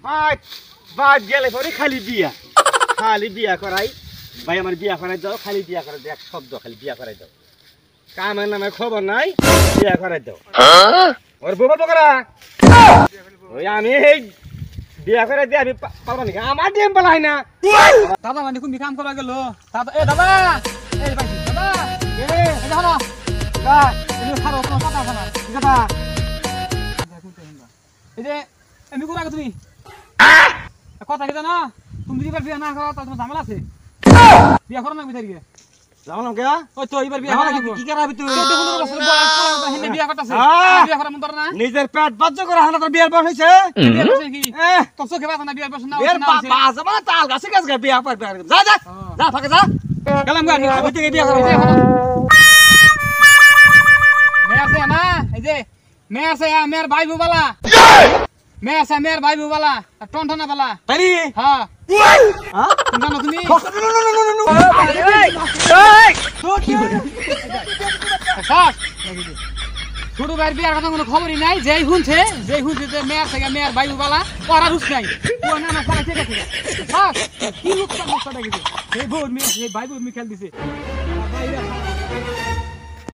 বাদ বাদ গেলে পরে খালি বিয়া করাই ভাই আমার বিয়া করাই দাও খালি বিয়া করাই দাও এক শব্দ খালি বিয়া করাই দাও কামের নামে খবর নাই বিয়া করাই দাও ওর বউবা বকরা ওই আমি এই বিয়া করাই দিয়ে আমি পারবো নাকি আমার ডিম পালাই না দাদা মানে তুমি কাম করা গেল দাদা এ দাদা এই পাইছি দাদা এই দেখো না এই খারো কোনো কথা আছে না দাদা এই যে আমি কোন আগে তুমি কথা কি জানো তুমি যদি বিয়া না করো তাহলে ঝামেলা আছে বিয়া করো না বিতারি গে জানো কে ওই তো এবার বিয়া করা কি করাবি তুই 14 বছর বয়স হেনে বিয়া করতেছে বিয়া করা মন ধর না নিজের পেট বাজ্য করে হানা তোর বিয়ার বয়স হইছে বিয়া করছে কি তো চোখে বাজে না বিয়ার বয়স না বিয়ার বাজে মানে তাল গাছে গাছ বিয়া পার যা যা যা ফাঁকে যা গেলাম গাড়ি আমি থেকে বিয়া করব মেয়ে আছে না এই যে মেয়ে আছে মেয়ের ভাই বুবালা মেয়ে আছে মেয়ের ভাই বুবালা টনটনা বালা তাই হ্যাঁ হ্যাঁ জানো তুমি ছোট ভাইয়ের বিয়ার কথা কোনো খবরই নাই যেই শুনছে যে মেয়ের থেকে মেয়ের ভাই বুবালা ওরা রুচ নাই ও না না খেলা ঠিক আছে কি লোকসান নষ্ট হয়ে গেছে সেই বউর মেয়ে সেই ভাই বউর মেয়ে খেল দিছে